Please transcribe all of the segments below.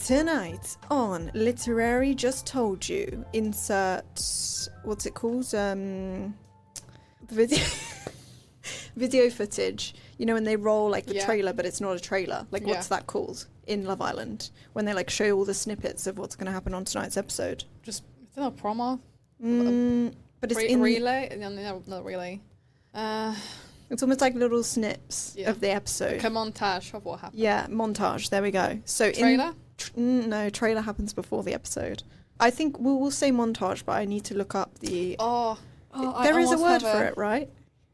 Tonight on Literary Just Told You, insert, what's it called? The video video footage. You know when they roll like the trailer, but it's not a trailer. Like what's that called in Love Island? When they like show all the snippets of what's going to happen on tonight's episode. Just, is that a promo? But it's in... Relay? No, not relay. It's almost like little snips of the episode. Like a montage of what happened. Yeah, montage. There we go. So trailer? No, trailer happens before the episode. I think we'll say montage, but I need to look up the... there is a word for it, right?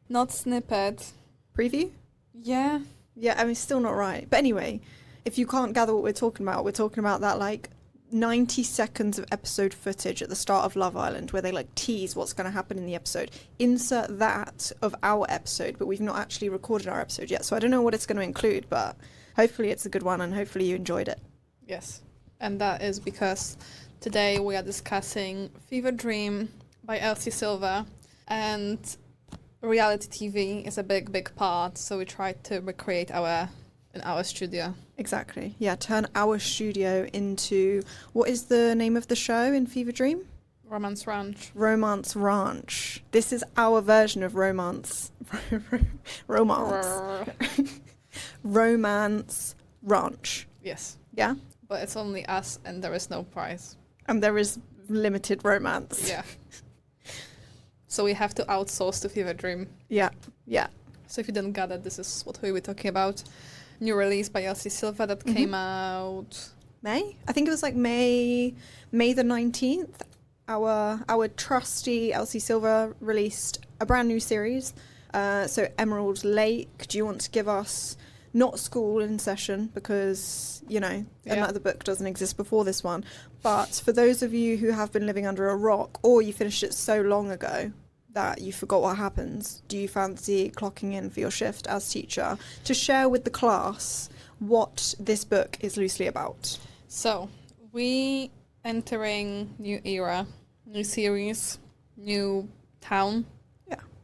Not snippet. Preview? Yeah. Yeah, I mean, still not right. But anyway, if you can't gather what we're talking about that, like, 90 seconds of episode footage at the start of Love Island where they, like, tease what's going to happen in the episode. Insert that of our episode, but we've not actually recorded our episode yet, so I don't know what it's going to include, but hopefully it's a good one and hopefully you enjoyed it. Yes. And that is because today we are discussing Fever Dream by Elsie Silver, and reality TV is a big, big part, so we tried to recreate in our studio. Exactly. Yeah, turn our studio into... What is the name of the show in Fever Dream? Romance Ranch. Romance Ranch. This is our version of romance. Romance. Romance Ranch. Yes. Yeah? But it's only us and there is no prize. And there is limited romance. Yeah. So we have to outsource to Fever Dream. Yeah, yeah. So if you didn't gather, this is what we were talking about. New release by Elsie Silver that came out... May? I think it was like May the 19th. Our trusty Elsie Silver released a brand new series. So Emerald Lake, do you want to give us... Not School in Session, because, you know, another book doesn't exist before this one. But for those of you who have been living under a rock, or you finished it so long ago that you forgot what happens, do you fancy clocking in for your shift as teacher to share with the class what this book is loosely about? So, we entering new era, new series, new town,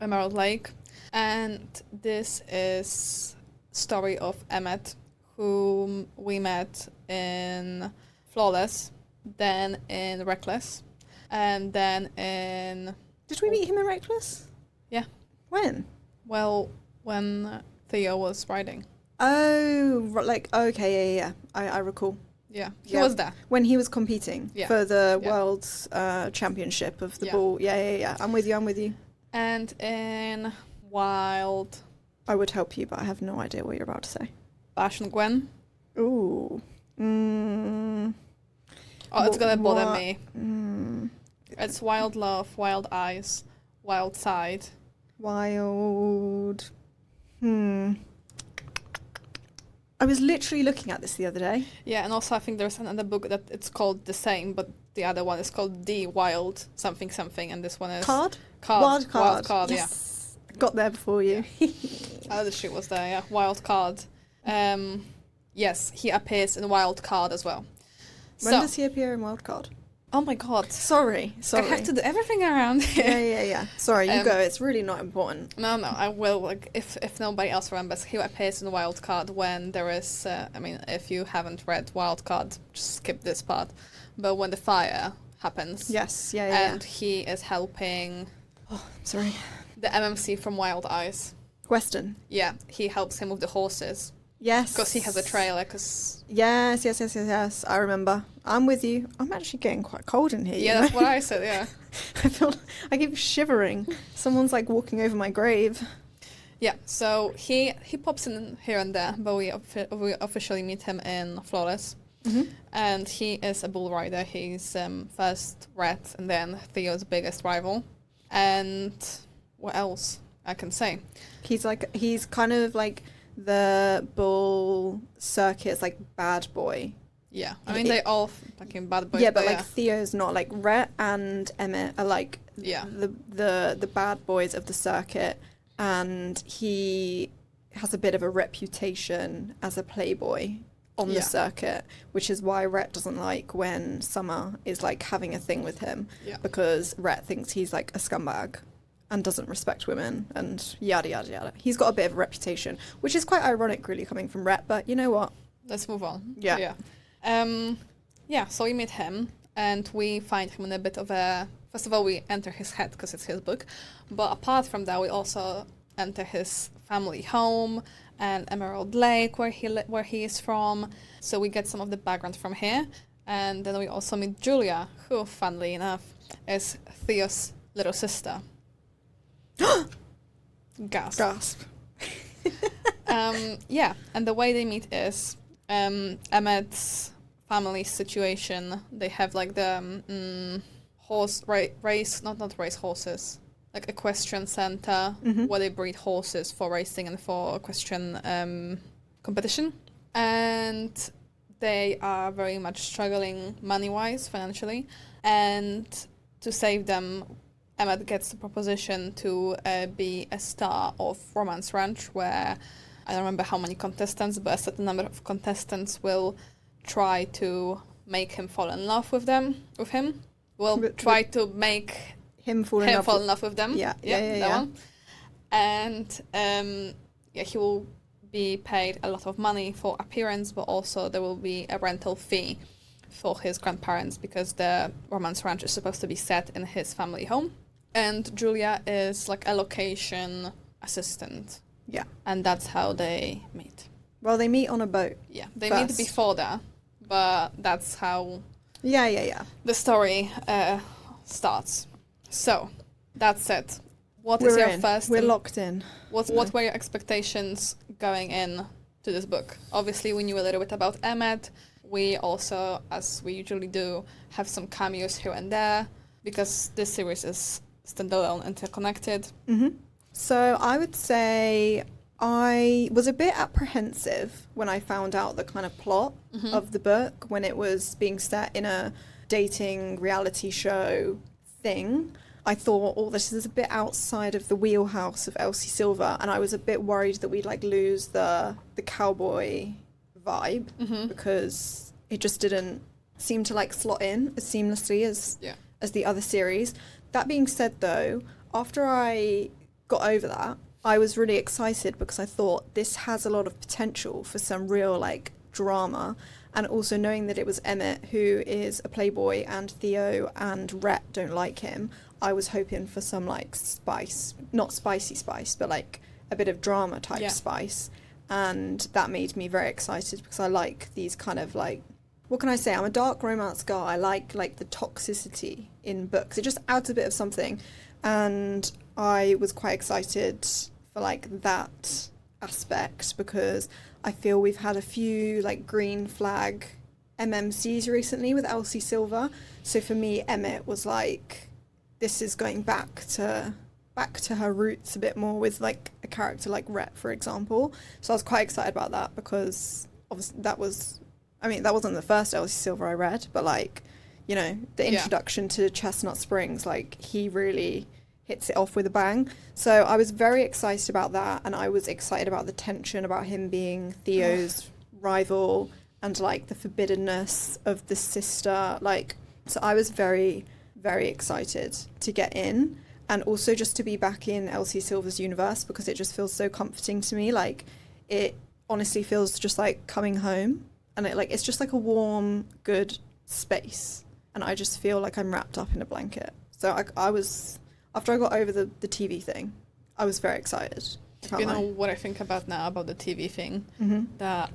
Emerald Lake. And this is... story of Emmett, whom we met in Flawless, then in Reckless, and then in... Did we meet him in Reckless? Yeah. When? Well, when Theo was riding. Oh, like, okay, yeah. I recall. Yeah, he was there. When he was competing for the World's Championship of the ball. Yeah. I'm with you. And in Wild... I would help you, but I have no idea what you're about to say. Bash and Gwen. Ooh. It's gonna bother me. It's Wild Love, Wild Eyes, Wild Side. Wild... I was literally looking at this the other day. Yeah, and also I think there's another book that it's called the same, but the other one is called The Wild something, and this one is... Wild Card, yes. yeah. Got there before you. The shit was there, yeah. Wild Card. Yes, he appears in Wild Card as well. When does he appear in Wild Card? Oh my god. Sorry. I have to do everything around here. Yeah. Sorry, you go. It's really not important. No, I will. Like, if nobody else remembers, he appears in Wild Card when there is... if you haven't read Wild Card, just skip this part. But when the fire happens... Yes, And he is helping... Oh, sorry. The MMC from Wild Eyes. Weston. Yeah, he helps him with the horses. Yes. Because he has a trailer, Yes. I remember. I'm with you. I'm actually getting quite cold in here. Yeah, that's what I said, yeah. I keep shivering. Someone's like walking over my grave. Yeah, so he pops in here and there, but we officially meet him in Flawless. Mm-hmm. And he is a bull rider. He's first Rhett and then Theo's biggest rival. And what else I can say? He's kind of like the bull circuit's like bad boy. Yeah, I mean they all fucking bad boys. Yeah, but like Theo's not. Like Rhett and Emmett are like the bad boys of the circuit, and he has a bit of a reputation as a playboy on the circuit, which is why Rhett doesn't like when Summer is like having a thing with him, because Rhett thinks he's like a scumbag and doesn't respect women and yada yada yada. He's got a bit of a reputation, which is quite ironic really coming from Rhett, but you know what? Let's move on. Yeah. So we meet him, and we find him in a bit of a... First of all, we enter his head because it's his book. But apart from that, we also enter his family home and Emerald Lake, where he is from. So we get some of the background from here. And then we also meet Julia, who, funnily enough, is Theo's little sister. Gasp. And the way they meet is Emmett's family situation. They have like the not race horses, like equestrian center where they breed horses for racing and for equestrian competition. And they are very much struggling money-wise, financially. And to save them, Emmett gets the proposition to be a star of Romance Ranch, where I don't remember how many contestants, but a certain number of contestants will try to make him fall in love with him. Will try to make him fall in love with them. Yeah. One. And he will be paid a lot of money for appearance, but also there will be a rental fee for his grandparents because the Romance Ranch is supposed to be set in his family home. And Julia is like a location assistant. Yeah. And that's how they meet. Well, they meet on a boat. Yeah, they meet before that, but that's how the story starts. So, that's it. What is your first... We're locked in. What were your expectations going in to this book? Obviously, we knew a little bit about Emmett. We also, as we usually do, have some cameos here and there, because this series is standalone, interconnected. Mm-hmm. So I would say I was a bit apprehensive when I found out the kind of plot of the book, when it was being set in a dating reality show thing. I thought, oh, this is a bit outside of the wheelhouse of Elsie Silver, and I was a bit worried that we'd like lose the cowboy vibe because it just didn't seem to like slot in as seamlessly as the other series. That being said, though, after I got over that, I was really excited because I thought this has a lot of potential for some real like drama, and also knowing that it was Emmett, who is a playboy, and Theo and Rhett don't like him, I was hoping for some like spice, not spicy spice, but like a bit of drama type spice. And that made me very excited because I like these kind of like, what can I say? I'm a dark romance girl. I like the toxicity in books. It just adds a bit of something. And I was quite excited for like that aspect because I feel we've had a few like green flag MMCs recently with Elsie Silver. So for me, Emmett was like, this is going back to her roots a bit more with like a character like Rhett, for example. So I was quite excited about that because obviously that wasn't the first Elsie Silver I read, but like, you know, the introduction to Chestnut Springs, like he really hits it off with a bang. So I was very excited about that, and I was excited about the tension about him being Theo's rival and like the forbiddenness of the sister. Like, so I was very, very excited to get in, and also just to be back in Elsie Silver's universe because it just feels so comforting to me. Like, it honestly feels just like coming home, and it's just like a warm, good space, and I just feel like I'm wrapped up in a blanket. So I was, after I got over the TV thing, I was very excited. You know what I think about now about the TV thing? That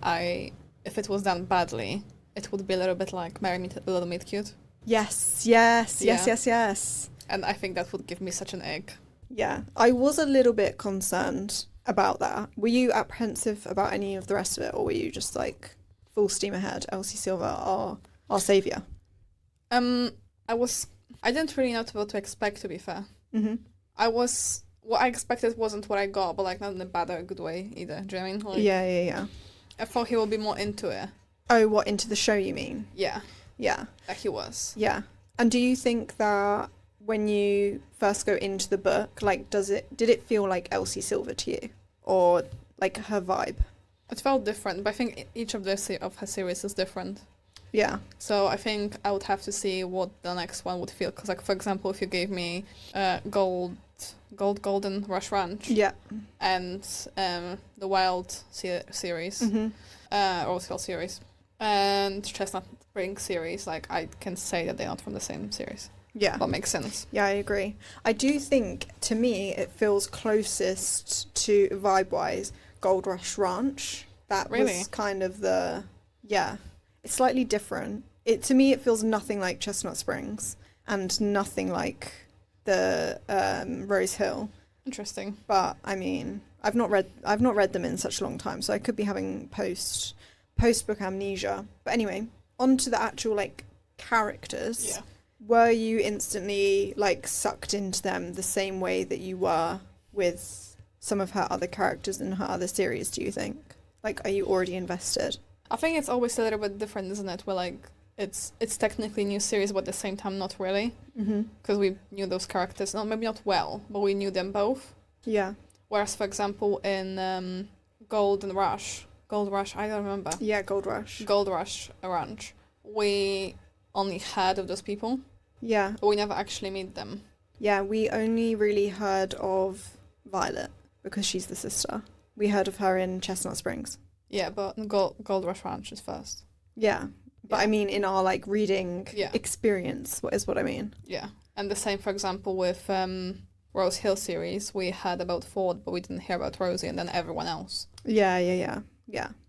if it was done badly, it would be a little bit like Marry Me a Little Meet Cute. Yes. And I think that would give me such an egg. Yeah, I was a little bit concerned about that. Were you apprehensive about any of the rest of it, or were you just like full steam ahead, Elsie Silver, our saviour? I didn't really know what to expect, to be fair. What I expected wasn't what I got, but like not in a bad or good way either. Do you know what I mean? Like, yeah. I thought he would be more into it. Oh, what, into the show you mean? Yeah. Yeah. Like he was. Yeah. And do you think that when you first go into the book, like did it feel like Elsie Silver to you? Or like her vibe? It felt different, but I think each of her series is different. Yeah. So I think I would have to see what the next one would feel. Because, like, for example, if you gave me Golden Rush Ranch, and the Wild series, or Hill series, and spring series, like I can say that they're not from the same series. Yeah. That makes sense. Yeah, I agree. I do think, to me, it feels closest to, vibe-wise, Gold Rush Ranch. That was kind of the... Yeah. It's slightly different. To me, it feels nothing like Chestnut Springs and nothing like the Rose Hill. Interesting. But, I mean, I've not read them in such a long time, so I could be having post-book amnesia. But anyway, on to the actual, like, characters. Yeah. Were you instantly, like, sucked into them the same way that you were with some of her other characters in her other series, do you think? Like, are you already invested? I think it's always a little bit different, isn't it? Where, like, it's technically a new series, but at the same time, not really. Because we knew those characters, maybe not well, but we knew them both. Yeah. Whereas, for example, in Gold Rush, I don't remember. Yeah, Gold Rush Ranch, we only heard of those people. Yeah. But we never actually meet them. Yeah, we only really heard of Violet because she's the sister. We heard of her in Chestnut Springs. Yeah, but Gold Rush Ranch is first. Yeah. But Yeah. I mean, in our, like, reading experience, what is what I mean. Yeah. And the same, for example, with Rose Hill series, we heard about Ford, but we didn't hear about Rosie and then everyone else. Yeah.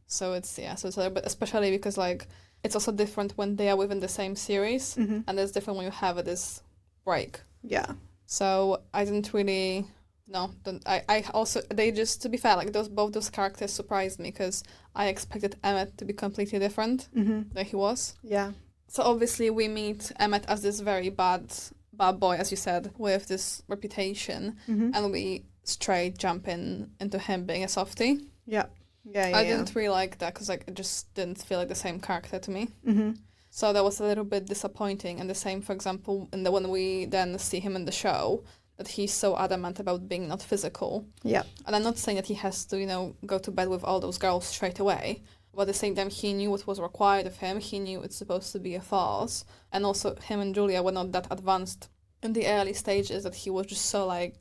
So it's a little bit, especially because, like, it's also different when they are within the same series, and it's different when you have this break. Yeah. So I didn't really... No, I also... They just, to be fair, like, both those characters surprised me, because I expected Emmett to be completely different than he was. Yeah. So obviously we meet Emmett as this very bad boy, as you said, with this reputation, and we straight jump into him being a softie. Yeah. Yeah. I didn't really like that, because, like, it just didn't feel like the same character to me. So that was a little bit disappointing. And the same, for example, when we then see him in the show, that he's so adamant about being not physical. Yeah. And I'm not saying that he has to, go to bed with all those girls straight away. But at the same time, he knew what was required of him. He knew it's supposed to be a farce. And also, him and Julia were not that advanced in the early stages, that he was just so, like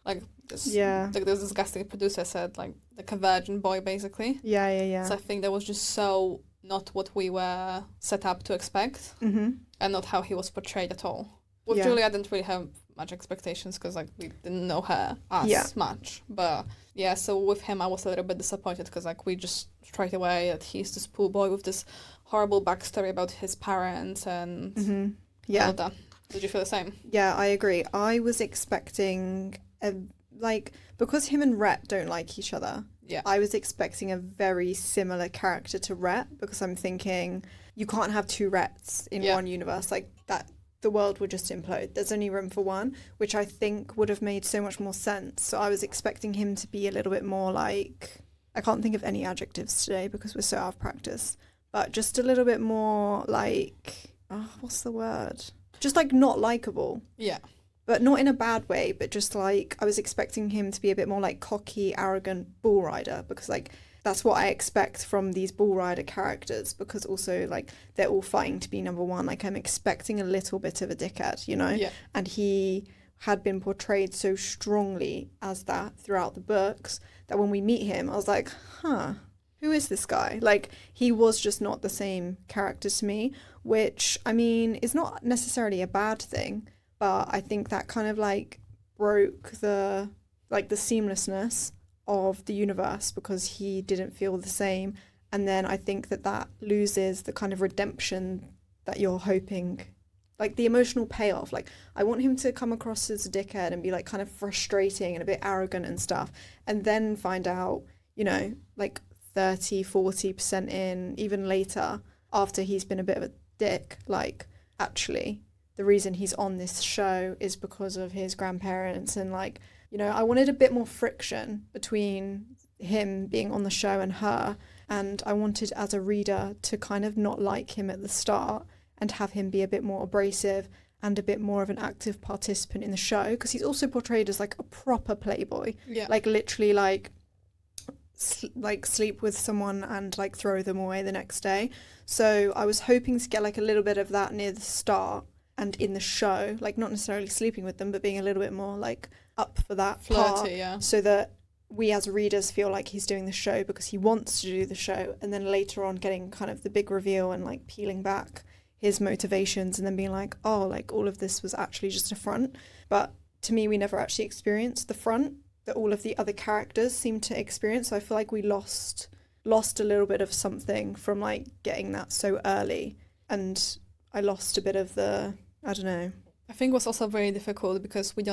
this, like this disgusting producer said, like a virgin boy, basically. Yeah. So I think that was just so not what we were set up to expect, and not how he was portrayed at all. With Julia, I didn't really have much expectations, because, like, we didn't know her as much. But yeah, so with him, I was a little bit disappointed, because, like, we just straight away that he's this poor boy with this horrible backstory about his parents and all that. Did you feel the same? Yeah, I agree. I was expecting because him and Rhett don't like each other. Yeah. I was expecting a very similar character to Rhett, because I'm thinking you can't have two Rhetts in one universe like that. The world would just implode. There's only room for one, which I think would have made so much more sense. So I was expecting him to be a little bit more like, I can't think of any adjectives today because we're so out of practice, but just a little bit more like, what's the word? Just like not likable. Yeah. But not in a bad way, but just like, I was expecting him to be a bit more like cocky, arrogant bull rider, because like, that's what I expect from these bull rider characters, because also like they're all fighting to be number one. Like I'm expecting a little bit of a dickhead, you know? Yeah. And he had been portrayed so strongly as that throughout the books that when we meet him, I was like, who is this guy? Like he was just not the same character to me, which I mean is not necessarily a bad thing, but I think that kind of like broke the seamlessness of the universe, because he didn't feel the same. And then I think that loses the kind of redemption that you're hoping, like the emotional payoff. Like I want him to come across as a dickhead and be like kind of frustrating and a bit arrogant and stuff, and then find out, you know, like 30-40% in, even later, after he's been a bit of a dick, like actually the reason he's on this show is because of his grandparents. And like, you know, I wanted a bit more friction between him being on the show and her. And I wanted, as a reader, to kind of not like him at the start and have him be a bit more abrasive and a bit more of an active participant in the show. Because he's also portrayed as like a proper playboy. Yeah. Like literally like sleep with someone and like throw them away the next day. So I was hoping to get like a little bit of that near the start and in the show, like not necessarily sleeping with them, but being a little bit more like up for that flirty, part, yeah. So that we as readers feel like he's doing the show because he wants to do the show, and then later on getting kind of the big reveal and like peeling back his motivations and then being like, oh, like all of this was actually just a front. But to me, we never actually experienced the front that all of the other characters seem to experience. So I feel like we lost a little bit of something from like getting that so early, and I lost a bit of the, I don't know. I think it was also very difficult because we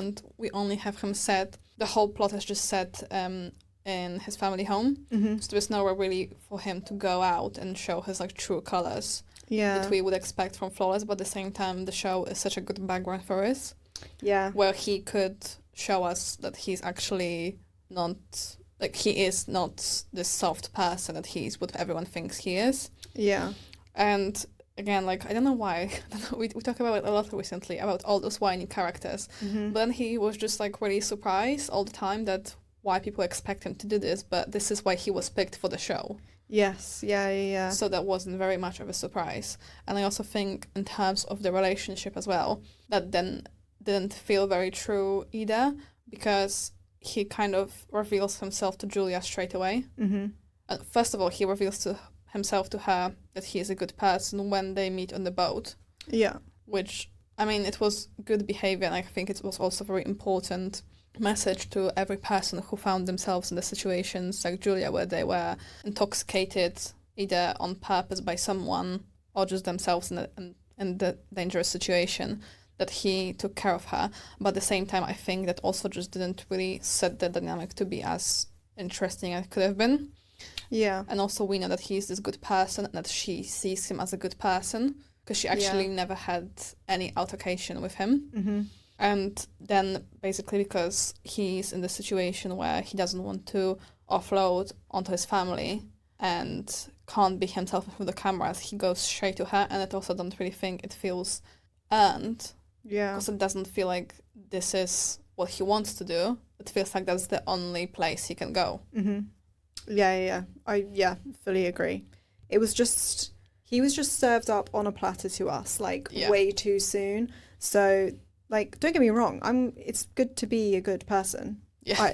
only have him set, the whole plot is just set in his family home. So there's nowhere really for him to go out and show his like true colours that we would expect from Flawless, but at the same time the show is such a good background for us. Yeah. Where he could show us that he's actually not, like he is not this soft person that he's what everyone thinks he is. Yeah. And again, like, I don't know why, we talk about it a lot recently, about all those whiny characters. But then he was just like really surprised all the time that why people expect him to do this, but this is why he was picked for the show. Yes, yeah. So that wasn't very much of a surprise. And I also think in terms of the relationship as well, that then didn't feel very true either, because he kind of reveals himself to Julia straight away. First of all, he reveals himself to her that he is a good person when they meet on the boat. Yeah. Which, I mean, it was good behavior, and I think it was also very important message to every person who found themselves in the situations like Julia, where they were intoxicated either on purpose by someone or just themselves in the dangerous situation, that he took care of her. But at the same time, I think that also just didn't really set the dynamic to be as interesting as it could have been. Yeah. And also we know that he's this good person and that she sees him as a good person, because she actually never had any altercation with him. And then basically because he's in the situation where he doesn't want to offload onto his family and can't be himself in front of the cameras, he goes straight to her, and I also don't really think it feels earned. Yeah. Because it doesn't feel like this is what he wants to do. It feels like that's the only place he can go. Yeah. I fully agree. It was just, he was just served up on a platter to us, like way too soon. So, like, don't get me wrong, it's good to be a good person. Yeah.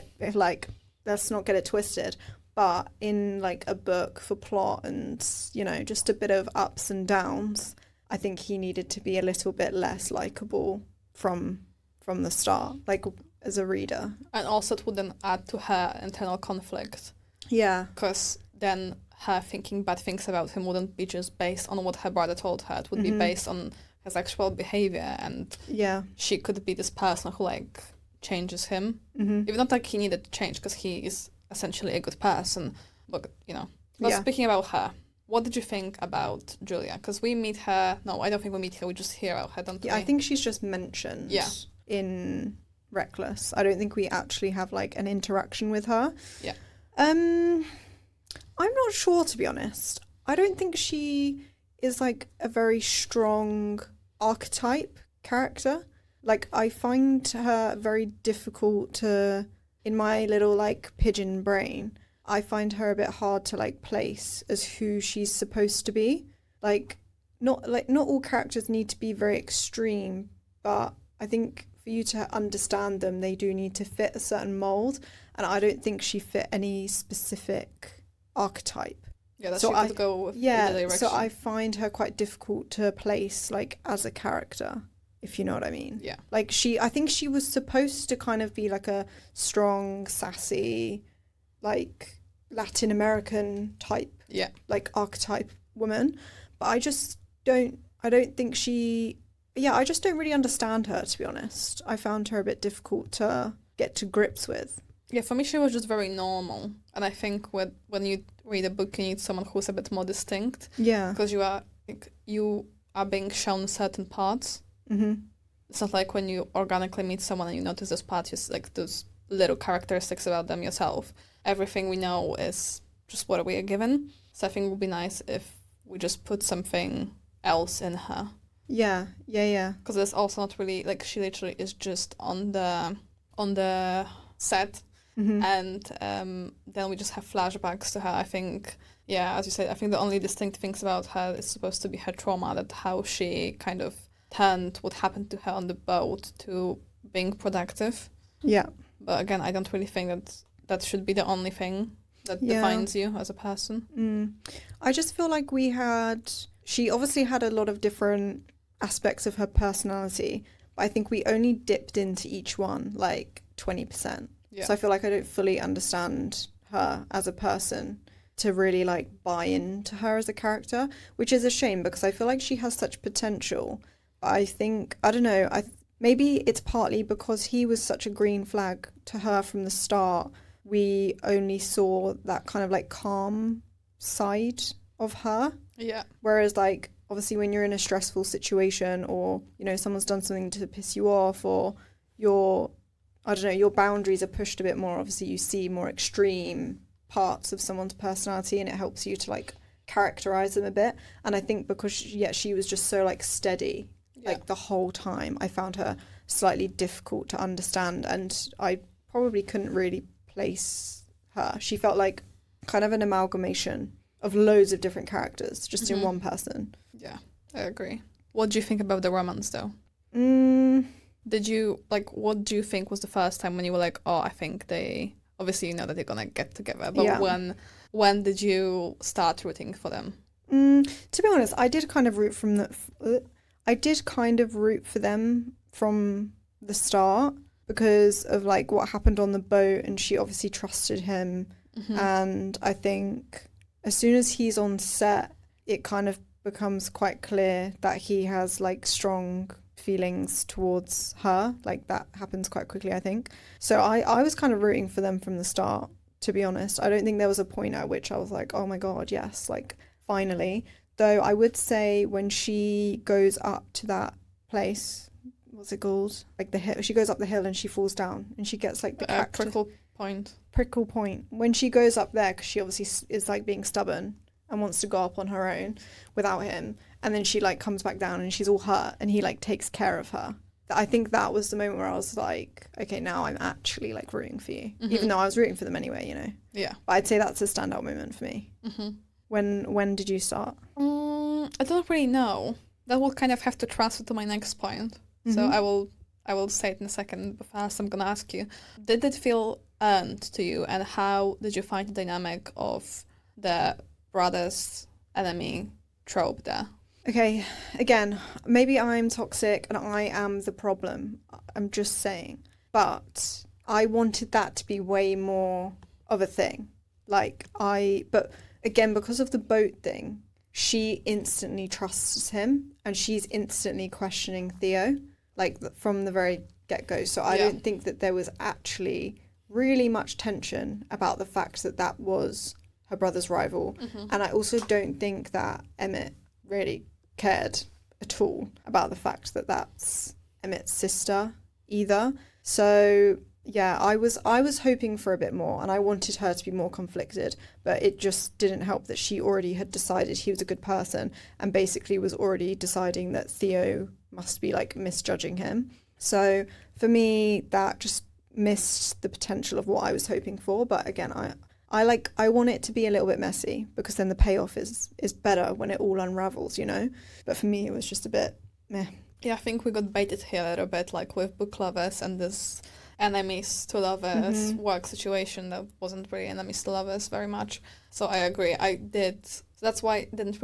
Let's not get it twisted. But in like a book for plot and, you know, just a bit of ups and downs, I think he needed to be a little bit less likable from the start, like as a reader. And also it would then add to her internal conflict. Yeah. Because then her thinking bad things about him wouldn't be just based on what her brother told her. It would be based on his actual behavior, and she could be this person who like changes him. Even not like he needed to change, because he is essentially a good person. But, you know. But speaking about her, what did you think about Julia? Because we meet her... No, I don't think we meet her. We just hear about her, don't we? Yeah, I think she's just mentioned in Reckless. I don't think we actually have, like, an interaction with her. Yeah. I'm not sure, to be honest. I don't think she is, like, a very strong archetype character. Like, I find her very difficult to... In my little, like, pigeon brain... I find her a bit hard to like place as who she's supposed to be. Not all characters need to be very extreme, but I think for you to understand them, they do need to fit a certain mold, and I don't think she fit any specific archetype. Yeah, that's so I to go with either direction. So I find her quite difficult to place like as a character, if you know what I mean. Yeah. Like I think she was supposed to kind of be like a strong, sassy, like Latin American type, like archetype woman, but I just don't think I just don't really understand her, to be honest. I found her a bit difficult to get to grips with. Yeah, for me she was just very normal, and I think when you read a book you need someone who's a bit more distinct. Yeah. Because you are being shown certain parts. It's not like when you organically meet someone and you notice those parts, just like those little characteristics about them yourself. Everything we know is just what we are given. So I think it would be nice if we just put something else in her. Yeah. Because there's also not really, like, she literally is just on the set, and then we just have flashbacks to her. I think, as you said, I think the only distinct things about her is supposed to be her trauma, that how she kind of turned what happened to her on the boat to being productive. Yeah. But again, I don't really think that should be the only thing that defines you as a person. I just feel like we had she obviously had a lot of different aspects of her personality, but I think we only dipped into each one like 20%. Yeah. So I feel like I don't fully understand her as a person to really like buy into her as a character, which is a shame because I feel like she has such potential. But I think, I don't know, maybe it's partly because he was such a green flag to her from the start. We only saw that kind of like calm side of her. Yeah. Whereas like obviously when you're in a stressful situation or, you know, someone's done something to piss you off or your boundaries are pushed a bit more, obviously you see more extreme parts of someone's personality and it helps you to like characterize them a bit. And I think because she was just so like steady like the whole time, I found her slightly difficult to understand and I probably couldn't really place her. She felt like kind of an amalgamation of loads of different characters just in one person. Yeah, I agree. What do you think about the romance though? Did you like, what do you think was the first time when you were like, oh, I think they, obviously you know that they're gonna get together, but when did you start rooting for them? To be honest, I did kind of root for them from the start because of like what happened on the boat and she obviously trusted him. And I think as soon as he's on set, it kind of becomes quite clear that he has like strong feelings towards her. Like that happens quite quickly, I think. So I was kind of rooting for them from the start, to be honest. I don't think there was a point at which I was like, oh my God, yes, like finally. Though I would say when she goes up to that place, what's it called? Like the hill. She goes up the hill and she falls down and she gets like the prickle point. When she goes up there, because she obviously is like being stubborn and wants to go up on her own without him, and then she like comes back down and she's all hurt and he like takes care of her. I think that was the moment where I was like, okay, now I'm actually like rooting for you, even though I was rooting for them anyway, you know. Yeah. But I'd say that's a standout moment for me. When did you start? I don't really know. That will kind of have to transfer to my next point. So I will say it in a second, but first I'm gonna ask you, did it feel earned to you, and how did you find the dynamic of the brothers enemy trope there? Okay, again, maybe I'm toxic and I am the problem. I'm just saying. But I wanted that to be way more of a thing. But again, because of the boat thing, she instantly trusts him and she's instantly questioning Theo, like from the very get-go. So I don't think that there was actually really much tension about the fact that that was her brother's rival. And I also don't think that Emmett really cared at all about the fact that that's Emmett's sister either. So yeah, I was hoping for a bit more and I wanted her to be more conflicted, but it just didn't help that she already had decided he was a good person and basically was already deciding that Theo must be like misjudging him. So for me, that just missed the potential of what I was hoping for. But again, I want it to be a little bit messy because then the payoff is better when it all unravels, you know? But for me, it was just a bit meh. Yeah, I think we got baited here a little bit, like with book lovers and this enemies to lovers work situation that wasn't really enemies to lovers very much. So I agree. I did. So that's why I didn't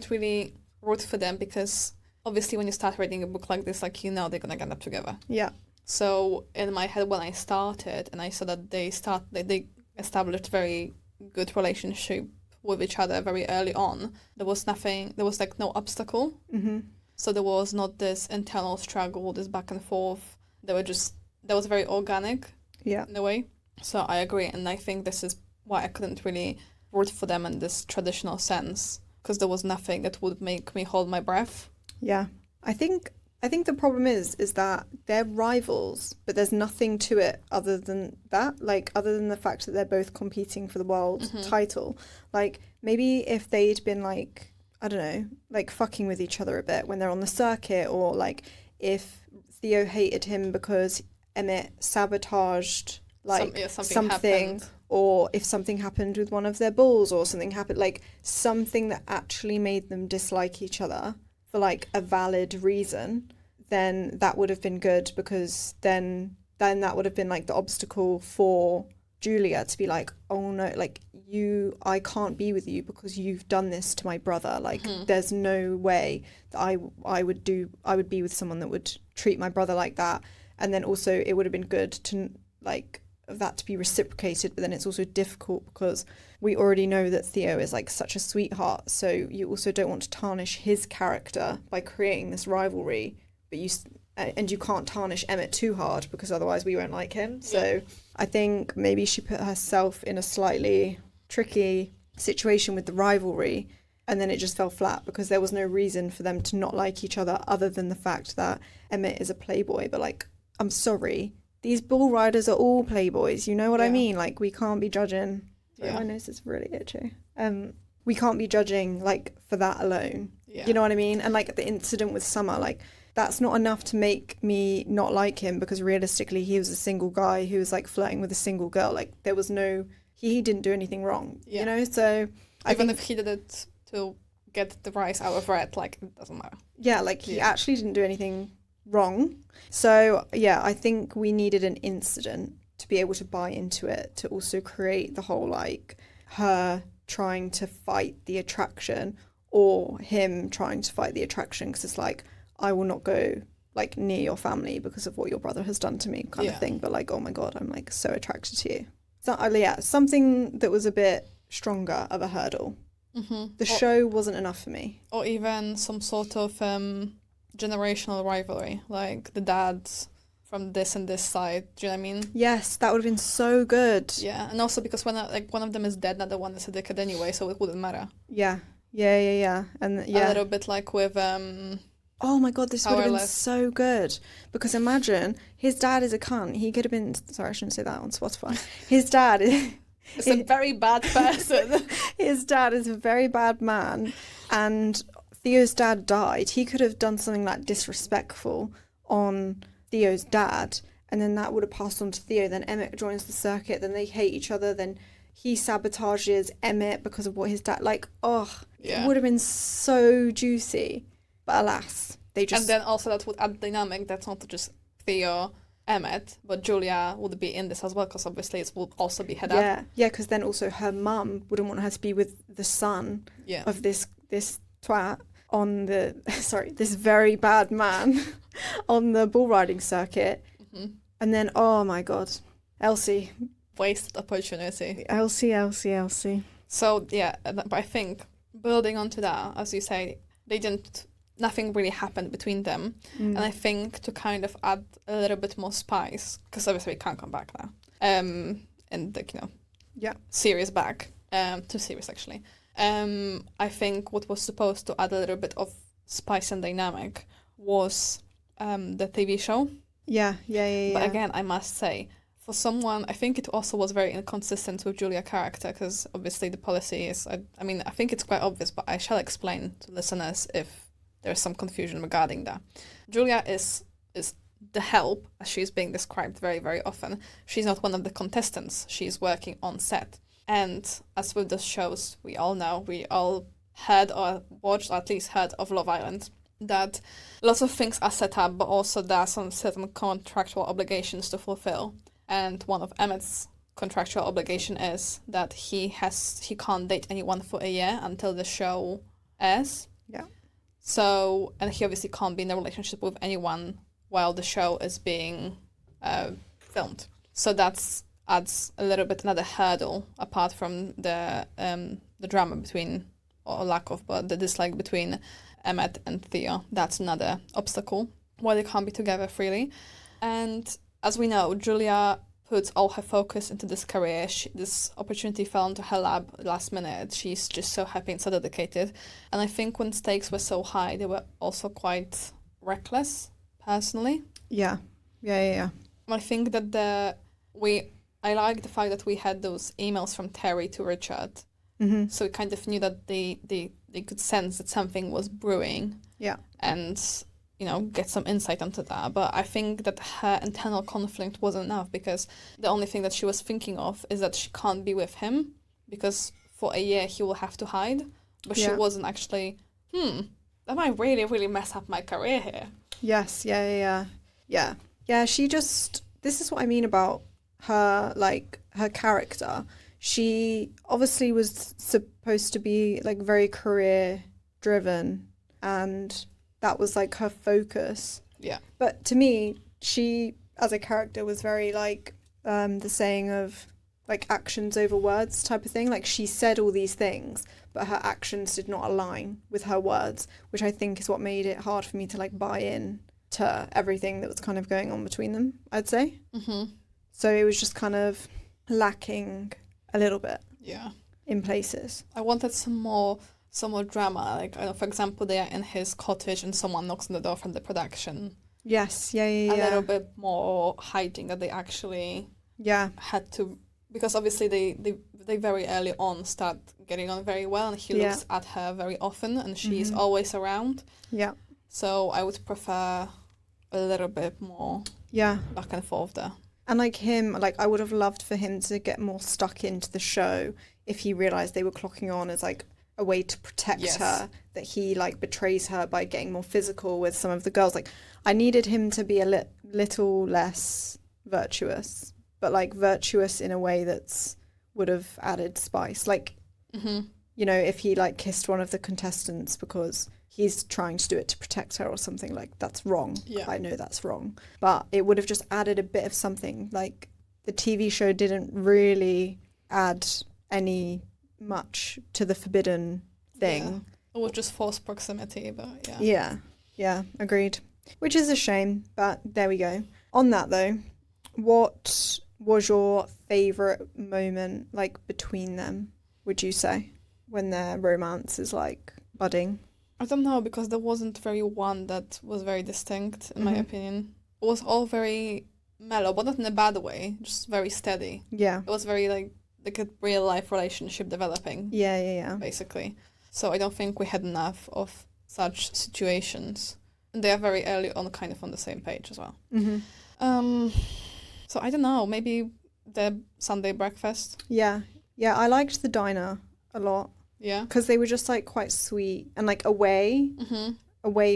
really root for them, because obviously when you start reading a book like this, like, you know, they're gonna end up together. Yeah. So in my head, when I started and I saw that they established very good relationship with each other very early on, there was like no obstacle. So there was not this internal struggle, this back and forth. That was very organic in a way. So I agree. And I think this is why I couldn't really root for them in this traditional sense, because there was nothing that would make me hold my breath. Yeah. I think the problem is that they're rivals, but there's nothing to it other than that, like other than the fact that they're both competing for the world title. Like maybe if they'd been like, I don't know, like fucking with each other a bit when they're on the circuit, or like if Theo hated him because Emmett sabotaged like something or if something happened with one of their bulls or something happened, like something that actually made them dislike each other for like a valid reason, then that would have been good, because then that would have been like the obstacle for Julia to be like, oh no, like I can't be with you because you've done this to my brother. Like, there's no way that I would be with someone that would treat my brother like that. And then also it would have been good to like that to be reciprocated, but then it's also difficult because we already know that Theo is like such a sweetheart. So you also don't want to tarnish his character by creating this rivalry, but you can't tarnish Emmett too hard because otherwise we won't like him. So I think maybe she put herself in a slightly tricky situation with the rivalry, and then it just fell flat because there was no reason for them to not like each other than the fact that Emmett is a playboy. But like, I'm sorry, these bull riders are all playboys, you know what I mean? Like, we can't be judging. Sorry, my nose is really itchy. We can't be judging like for that alone. You know what I mean? And like the incident with Summer, like, that's not enough to make me not like him, because realistically he was a single guy who was like flirting with a single girl. Like, there was no, he didn't do anything wrong, you know? So even if he did it to get the rice out of Red, like, it doesn't matter. Yeah, like he actually didn't do anything wrong. So yeah, I think we needed an incident to be able to buy into it, to also create the whole like her trying to fight the attraction or him trying to fight the attraction, because it's like, I will not go like near your family because of what your brother has done to me kind of thing. But like, oh my God, I'm like so attracted to you. So something that was a bit stronger of a hurdle. The show wasn't enough for me. Or even some sort of generational rivalry, like the dads from this and this side. Do you know what I mean? Yes, that would have been so good. Yeah, and also because when one of them is dead, the other one is a dickhead anyway, so it wouldn't matter. Yeah, and a little bit like with oh my God, this would have been so good. Because imagine, his dad is a cunt. He could have been... Sorry, I shouldn't say that on Spotify. His dad is... It's a very bad person. His dad is a very bad man. And Theo's dad died. He could have done something like disrespectful on Theo's dad. And then that would have passed on to Theo. Then Emmett joins the circuit. Then they hate each other. Then he sabotages Emmett because of what his dad... Like, it would have been so juicy. But alas, they just... And then also that would add dynamic. That's not just Theo, Emmett, but Julia would be in this as well, because obviously it would also be her dad. Yeah, because then also her mum wouldn't want her to be with the son of this twat on the... Sorry, this very bad man on the bull riding circuit. And then, oh my God, Elsie. Wasted opportunity. Elsie. So, yeah, but I think building onto that, as you say, nothing really happened between them. And I think to kind of add a little bit more spice, because obviously we can't come back now, and the, series back, 2 series actually. I think what was supposed to add a little bit of spice and dynamic was the TV show. Yeah. But again, I must say, for someone, I think it also was very inconsistent with Julia's character, because obviously the policy is, I think it's quite obvious, but I shall explain to listeners if there's some confusion regarding that. Julia is the help, as she's being described very, very often. She's not one of the contestants. She's working on set. And as with the shows, we all know, we all heard or watched, or at least heard of Love Island, that lots of things are set up, but also there are some certain contractual obligations to fulfill. And one of Emmett's contractual obligation is that he can't date anyone for a year until the show airs. Yeah. So, and he obviously can't be in a relationship with anyone while the show is being filmed. So that adds a little bit another hurdle, apart from the drama between, or lack of, but the dislike between Emmett and Theo. That's another obstacle why they can't be together freely. And as we know, Julia puts all her focus into this career. This opportunity fell into her lap last minute. She's just so happy and so dedicated. And I think when stakes were so high, they were also quite reckless, personally. Yeah. I think that I like the fact that we had those emails from Terry to Richard. So we kind of knew that they could sense that something was brewing. Yeah. And get some insight into that. But I think that her internal conflict wasn't enough, because the only thing that she was thinking of is that she can't be with him because for a year he will have to hide. But she wasn't actually, that might really, really mess up my career here. Yes, yeah. She just, this is what I mean about her, like, her character. she obviously was supposed to be like very career driven, and that was like her focus. Yeah. But to me, she as a character was very like the saying of like actions over words type of thing. Like she said all these things, but her actions did not align with her words, which I think is what made it hard for me to like buy in to everything that was kind of going on between them, I'd say. Mm-hmm. So it was just kind of lacking a little bit. Yeah. In places. I wanted some more drama. Like, I don't know, for example, they are in his cottage and someone knocks on the door from the production. Yes, yeah. A little bit more hiding that they actually had to, because obviously they very early on start getting on very well, and he looks at her very often, and she's always around. Yeah. So I would prefer a little bit more back and forth there. And like him, like I would have loved for him to get more stuck into the show if he realised they were clocking on as like a way to protect her, that he like betrays her by getting more physical with some of the girls. Like I needed him to be a little less virtuous, but like virtuous in a way that's would have added spice. Like, you know, if he like kissed one of the contestants because he's trying to do it to protect her or something, like that's wrong. Yeah. I know that's wrong. But it would have just added a bit of something. Like the TV show didn't really add any much to the forbidden thing. Yeah. It was just forced proximity, but Yeah, agreed. Which is a shame, but there we go. On that though, what was your favourite moment like between them, would you say, when their romance is like budding? I don't know, because there wasn't very one that was very distinct, in my opinion. It was all very mellow, but not in a bad way, just very steady. Yeah. It was very like a real life relationship developing. Yeah. Basically. So I don't think we had enough of such situations. And they are very early on kind of on the same page as well. So I don't know, maybe the Sunday breakfast. Yeah, I liked the diner a lot. Yeah, because they were just like quite sweet and like away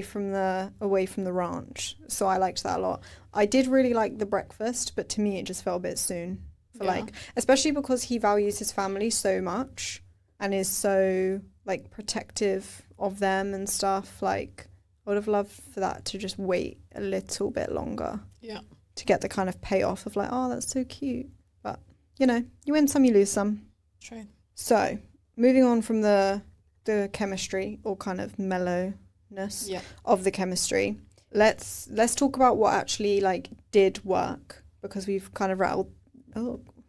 from the ranch. So I liked that a lot. I did really like the breakfast, but to me it just felt a bit soon for like, especially because he values his family so much and is so like protective of them and stuff. Like I would have loved for that to just wait a little bit longer. Yeah. To get the kind of payoff of like, oh, that's so cute. But you know, you win some, you lose some. True. So. Moving on from the chemistry or kind of mellowness of the chemistry, let's talk about what actually like did work, because we've kind of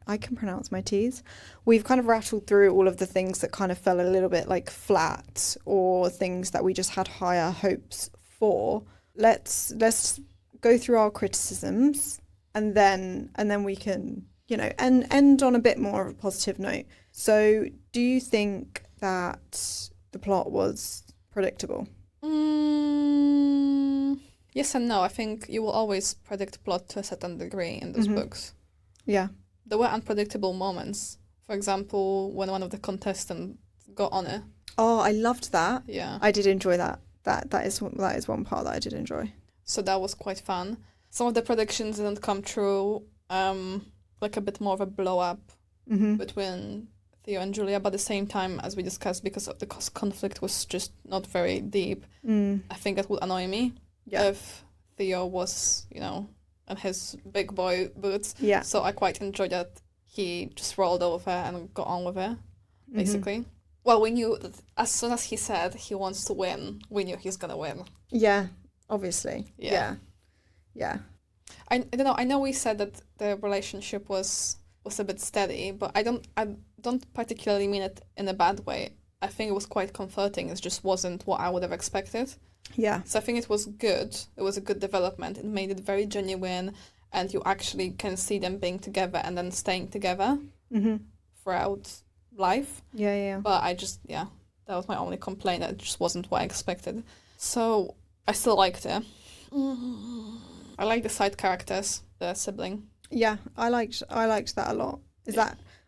I can pronounce my T's. We've kind of rattled through all of the things that kind of fell a little bit like flat or things that we just had higher hopes for. Let's go through our criticisms and then we can, you know, and end on a bit more of a positive note. So, do you think that the plot was predictable? Yes and no. I think you will always predict plot to a certain degree in those books. Yeah. There were unpredictable moments. For example, when one of the contestants got on it. Oh, I loved that. Yeah. I did enjoy that. That is one part that I did enjoy. So that was quite fun. Some of the predictions didn't come true. Like a bit more of a blow up between Theo and Julia, but at the same time, as we discussed, because of the conflict was just not very deep, I think that would annoy me if Theo was, you know, in his big boy boots. Yeah. So I quite enjoyed that he just rolled over and got on with it, basically. Well, we knew that as soon as he said he wants to win, we knew he's going to win. Yeah, obviously. Yeah. I don't know. I know we said that the relationship was a bit steady, but I don't particularly mean it in a bad way. I think it was quite comforting. It just wasn't what I would have expected. Yeah. So I think it was good. It was a good development. It made it very genuine, and you actually can see them being together and then staying together throughout life. Yeah. But that was my only complaint. That it just wasn't what I expected. So I still liked it. I like the side characters, the sibling. Yeah, I liked that a lot.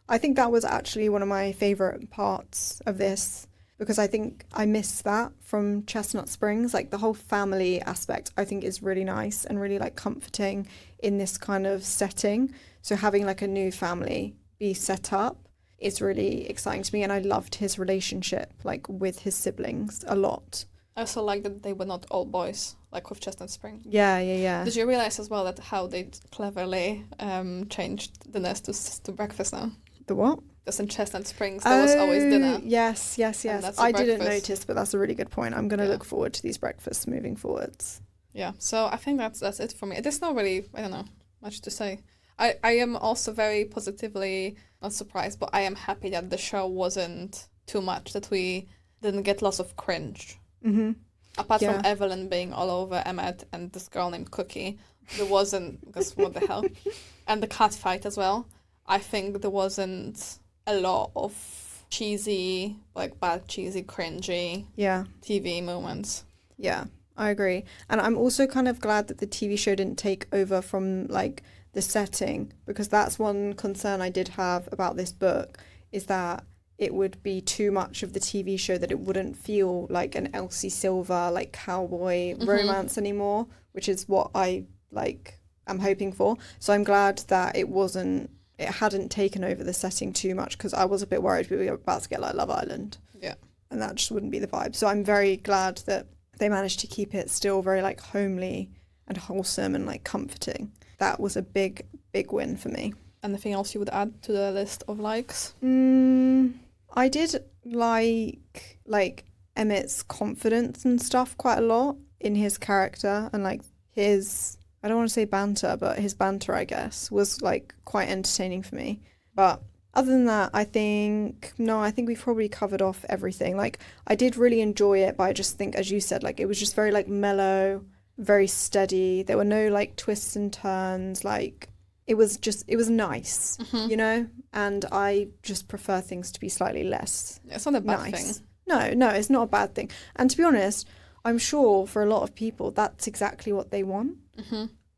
I think that was actually one of my favourite parts of this, because I think I missed that from Chestnut Springs. Like the whole family aspect I think is really nice and really like comforting in this kind of setting. So having like a new family be set up, is really exciting to me, and I loved his relationship like with his siblings a lot. I also like that they were not all boys, like with Chestnut Spring. Yeah. Did you realize as well that how they cleverly changed dinners to breakfast now? The what? Because in Chestnut Springs there was always dinner. Yes. I didn't notice, but that's a really good point. I'm going to look forward to these breakfasts moving forwards. Yeah, so I think that's it for me. There's not really, I don't know, much to say. I am also very positively, not surprised, but I am happy that the show wasn't too much, that we didn't get lots of cringe. Mm-hmm. Apart from Evelyn being all over Emmett and this girl named Cookie, there wasn't, because what the hell? And the cat fight as well. I think there wasn't a lot of cheesy, like bad, cheesy, cringy TV moments. Yeah, I agree. And I'm also kind of glad that the TV show didn't take over from like the setting, because that's one concern I did have about this book, is that it would be too much of the TV show, that it wouldn't feel like an Elsie Silver, like cowboy romance anymore, which is what I like am hoping for. So I'm glad that it hadn't taken over the setting too much, because I was a bit worried we were about to get like Love Island. Yeah. And that just wouldn't be the vibe. So I'm very glad that they managed to keep it still very like homely and wholesome and like comforting. That was a big win for me. Anything else you would add to the list of likes? I did like Emmett's confidence and stuff quite a lot in his character, and like his, I don't want to say banter, but his banter, I guess, was like quite entertaining for me. But other than that, I think we've probably covered off everything. Like, I did really enjoy it, but I just think, as you said, like it was just very like mellow, very steady. There were no like twists and turns. Like it was nice, you know? And I just prefer things to be slightly less It's not a bad nice. thing. No, it's not a bad thing. And to be honest, I'm sure for a lot of people, that's exactly what they want.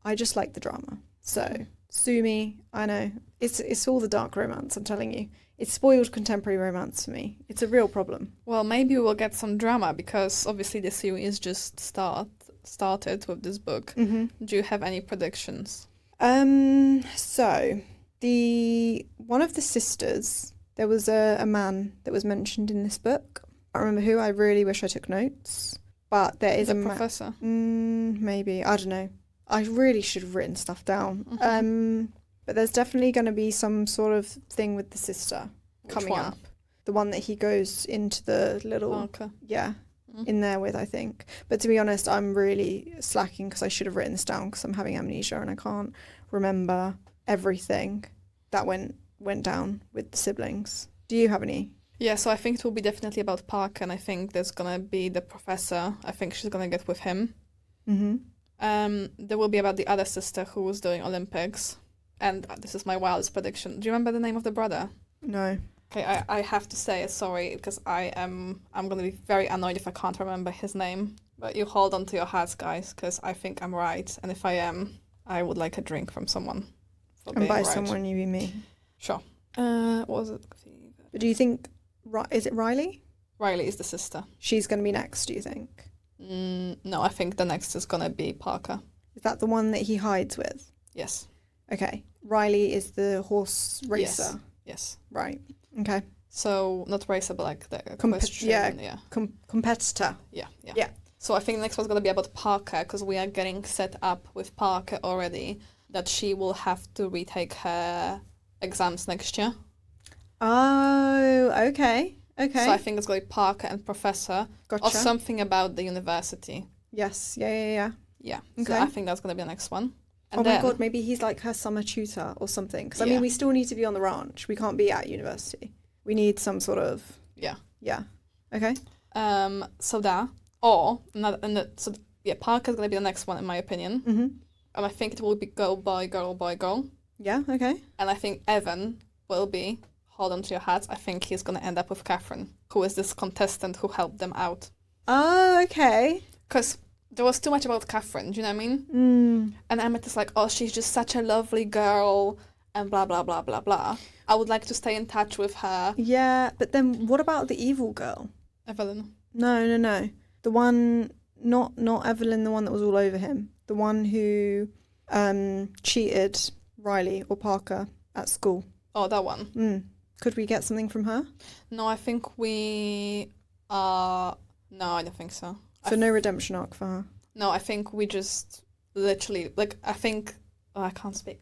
I just like the drama. So, sue me, I know. It's all the dark romance, I'm telling you. It's spoiled contemporary romance for me. It's a real problem. Well, maybe we'll get some drama, because obviously the series just started with this book. Do you have any predictions? So one of the sisters, there was a man that was mentioned in this book. I don't remember who. I really wish I took notes. But there is a professor. Maybe, I don't know. I really should have written stuff down. But there's definitely going to be some sort of thing with the sister coming up. The one that he goes into the little in there with, I think. But to be honest, I'm really slacking because I should have written this down, because I'm having amnesia and I can't remember everything that went down with the siblings. Do you have any? Yeah, so I think it will be definitely about Park, and I think there's gonna be the professor. I think she's gonna get with him. There will be about the other sister who was doing Olympics, and this is my wildest prediction. Do you remember the name of the brother? No. Okay, I have to say it, sorry, because I'm gonna be very annoyed if I can't remember his name. But you hold on to your hats, guys, because I think I'm right, and if I am, I would like a drink from someone. And by someone, you mean me? Sure. What was it? But do you think, is it Riley? Riley is the sister. She's going to be next, do you think? No, I think the next is going to be Parker. Is that the one that he hides with? Yes. Okay. Riley is the horse racer? Yes. Right. Okay. So, not racer, but like the competitor. Yeah. So I think the next one's going to be about Parker, because we are getting set up with Parker already, that she will have to retake her exams next year. Oh, okay. So I think it's going to be Parker and Professor. Gotcha. Or something about the university. Yes. Yeah. Yeah. Okay. So I think that's going to be the next one. And my God, maybe he's like her summer tutor or something. Because, I mean, we still need to be on the ranch. We can't be at university. We need some sort of... Yeah. Okay. So that... Or, Parker's going to be the next one, in my opinion. And I think it will be girl, boy, girl, boy, girl. Yeah, okay. And I think Evan will be, hold on to your hats, I think he's going to end up with Catherine, who is this contestant who helped them out. Oh, okay. Because there was too much about Catherine, do you know what I mean? And Emmett is like, oh, she's just such a lovely girl, and blah, blah, blah, blah, blah. I would like to stay in touch with her. Yeah, but then what about the evil girl? Evelyn. No. The one, not Evelyn, the one that was all over him. The one who cheated Riley or Parker at school. Oh, that one. Could we get something from her? No, I think we are... No, I don't think so. So no redemption arc for her? No, I think we just literally... Like, I think... Oh, I can't speak.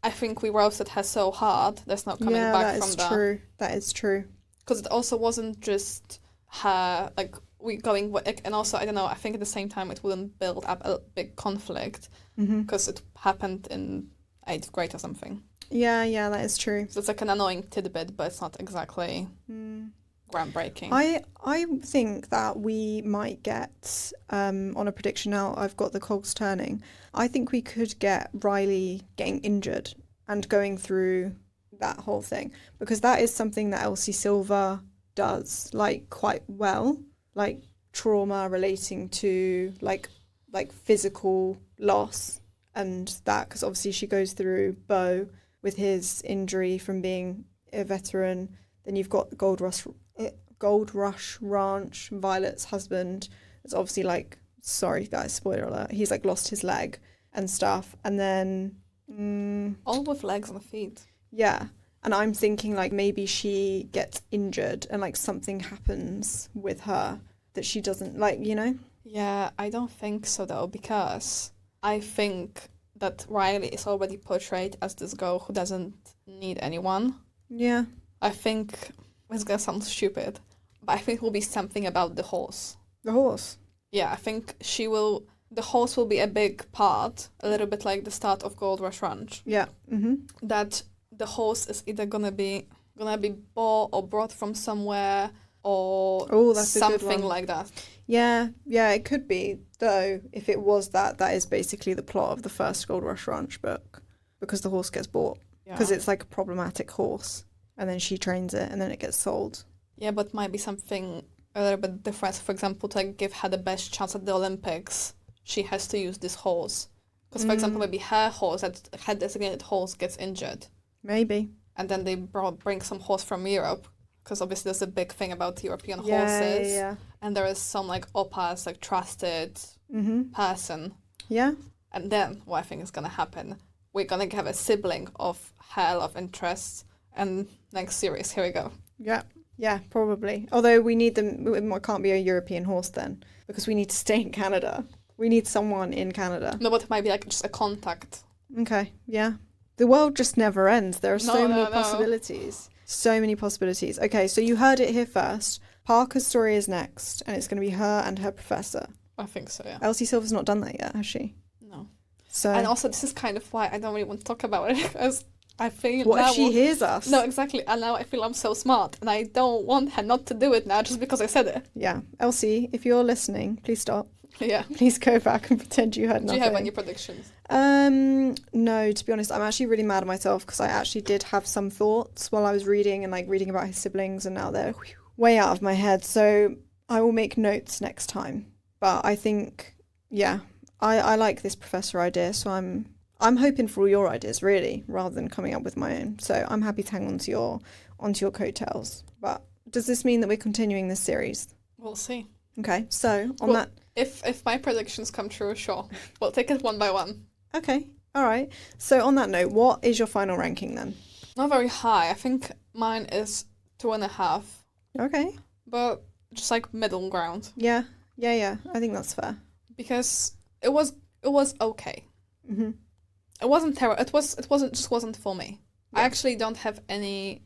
I think we roasted her so hard, there's no coming back from that. Yeah, that is true. That is true. Because it also wasn't just her, like, we going... And also, I don't know, I think at the same time it wouldn't build up a big conflict because it happened in 8th grade or something. Yeah, that is true. So it's like an annoying tidbit, but it's not exactly groundbreaking. I think that we might get, on a prediction now, I've got the cogs turning, I think we could get Riley getting injured and going through that whole thing, because that is something that Elsie Silver does, like, quite well, like trauma relating to like physical loss and that, because obviously she goes through Beau with his injury from being a veteran. Then you've got Gold Rush Ranch, Violet's husband. It's obviously like, sorry guys, spoiler alert, he's like lost his leg and stuff. And then all with legs and feet. Yeah. And I'm thinking like maybe she gets injured and like something happens with her that she doesn't like, you know? Yeah, I don't think so though, because I think that Riley is already portrayed as this girl who doesn't need anyone. Yeah. I think it's gonna sound stupid, but I think it will be something about the horse. The horse? Yeah, I think the horse will be a big part, a little bit like the start of Gold Rush Ranch. Yeah. That the horse is either gonna be bought or brought from somewhere or that's something like that. Yeah, it could be, though, if it was that is basically the plot of the first Gold Rush Ranch book, because the horse gets bought. Because it's like a problematic horse, and then she trains it, and then it gets sold. Yeah, but might be something a little bit different. For example, to like give her the best chance at the Olympics, she has to use this horse. Because, for example, maybe her designated horse gets injured. Maybe. And then they bring some horse from Europe, because obviously there's a big thing about European horses. Yeah. And there is some like Opa's like trusted person. Yeah. And then what I think is going to happen, we're going to have a sibling of her love interests. And next series, here we go. Yeah, probably. Although we need them, it can't be a European horse then, because we need to stay in Canada. We need someone in Canada. No, but it might be like just a contact. Okay, yeah. The world just never ends. There are so many possibilities. So many possibilities. Okay, so you heard it here first. Parker's story is next, and it's going to be her and her professor. I think so, yeah. Elsie Silver's not done that yet, has she? No. So. And also, this is kind of why I don't really want to talk about it, because I feel... What if she hears us? No, exactly. And now I feel I'm so smart, and I don't want her not to do it now just because I said it. Yeah. Elsie, if you're listening, please stop. Yeah. Please go back and pretend you heard nothing. Do you have any predictions? No, to be honest, I'm actually really mad at myself because I actually did have some thoughts while I was reading and like reading about his siblings, and now they're way out of my head. So I will make notes next time. But I think, yeah, I like this professor idea. So I'm hoping for all your ideas really, rather than coming up with my own. So I'm happy to hang on to your coattails. But does this mean that we're continuing this series? We'll see. Okay, so on that... If my predictions come true, sure. We'll take it one by one. Okay, all right. So on that note, what is your final ranking then? Not very high. I think mine is 2.5. Okay. But just like middle ground. Yeah. I think that's fair. Because it was okay. Mm-hmm. It wasn't terrible. It wasn't for me. Yeah. I actually don't have any...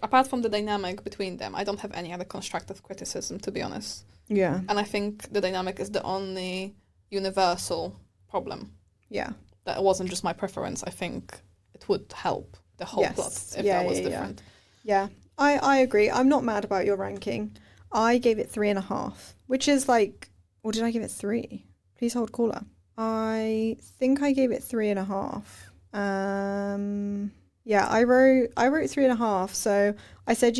apart from the dynamic between them, I don't have any other constructive criticism, to be honest. Yeah. And I think the dynamic is the only universal problem. Yeah. That wasn't just my preference. I think it would help the whole plot if that was different. Yeah. I agree. I'm not mad about your ranking. I gave it 3.5, which is like... Or did I give it 3? Please hold caller. I think I gave it 3.5. Yeah, I wrote 3.5. So I said,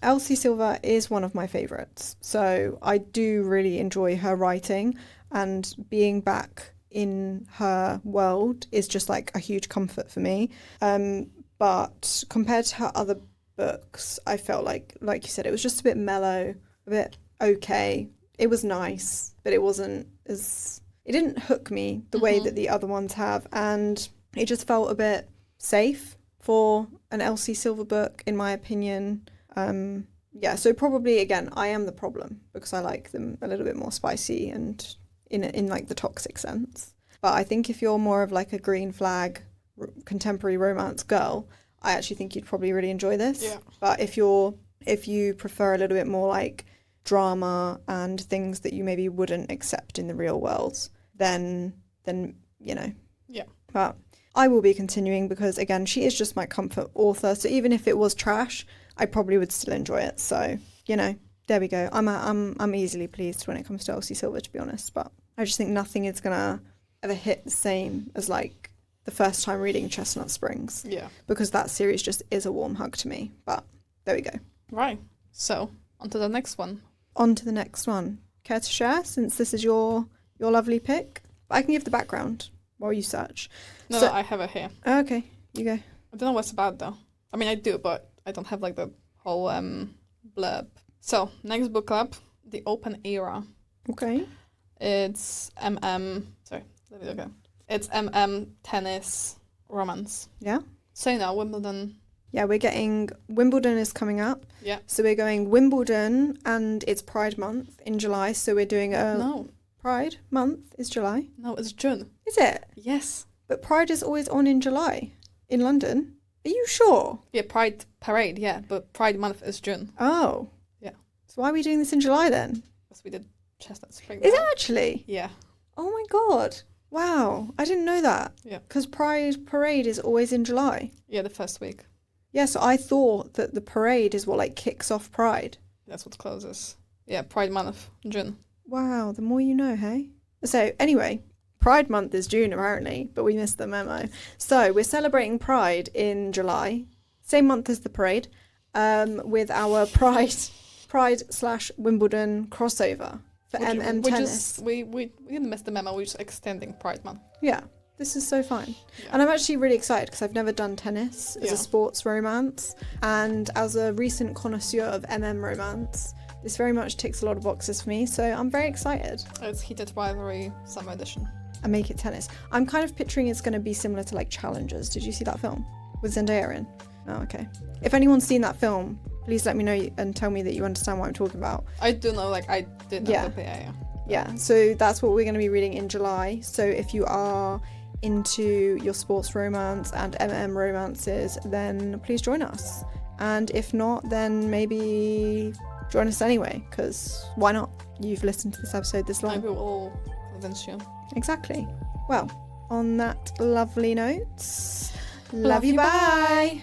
Elsie Silver is one of my favourites. So I do really enjoy her writing, and being back in her world is just like a huge comfort for me. But compared to her other books, I felt like you said, it was just a bit mellow, a bit okay. It was nice, but it wasn't as... It didn't hook me the way that the other ones have, and it just felt a bit safe for an Elsie Silver book, in my opinion. Yeah, so probably, again, I am the problem because I like them a little bit more spicy and in like the toxic sense. But I think if you're more of like a green flag contemporary romance girl, I actually think you'd probably really enjoy this. Yeah. But if you prefer a little bit more like drama and things that you maybe wouldn't accept in the real world, then you know. Yeah. But I will be continuing because, again, she is just my comfort author. So even if it was trash, I probably would still enjoy it. So, you know, there we go. I'm easily pleased when it comes to Elsie Silver, to be honest. But I just think nothing is gonna ever hit the same as like the first time reading Chestnut Springs. Yeah. Because that series just is a warm hug to me. But there we go. Right. So on to the next one. On to the next one. Care to share, since this is your lovely pick? But I can give the background while you search. No, So- I have it here. Okay, you go. I don't know what it's about though. I mean, I do, but I don't have like the whole blurb. So next book club, The Open Era. Okay. It's Sorry, let me go. It's tennis, romance. Yeah. So you know, Wimbledon. Yeah, we're getting Wimbledon is coming up. Yeah. So we're going Wimbledon, and it's Pride Month in July. So we're doing a No, Pride Month is July. no, it's June. Is it? Yes. But Pride is always on in July in London. Are you sure? Yeah, Pride Parade. Yeah, but Pride Month is June. Oh. Yeah. So why are we doing this in July then? Because we did Chestnut Spring. Is it actually? Yeah. Oh my god. Wow. I didn't know that. Yeah. Because Pride Parade is always in July. Yeah, the first week. Yeah, so I thought that the parade is what like kicks off Pride. That's what closes. Yeah, Pride Month, June. Wow, the more you know, hey? So anyway, Pride Month is June apparently, but we missed the memo. So we're celebrating Pride in July, same month as the parade, with our Pride/Wimbledon crossover for MM Tennis. We didn't miss the memo. We're just extending Pride Month. Yeah, this is so fun. Yeah. And I'm actually really excited because I've never done tennis as Yeah. a sports romance. And as a recent connoisseur of MM romance, this very much ticks a lot of boxes for me. So I'm very excited. It's Heated Rivalry Summer Edition. And make it tennis. I'm kind of picturing it's going to be similar to like Challengers. Did you see that film with Zendaya in? Oh, okay. If anyone's seen that film, please let me know and tell me that you understand what I'm talking about. I do know, like, I did know Yeah. that, yeah. Yeah, so that's what we're going to be reading in July. So if you are into your sports romance and MM romances, then please join us. And if not, then maybe join us anyway, because why not? You've listened to this episode this long. Maybe we'll convince you. Exactly. Well, on that lovely note, love you, bye.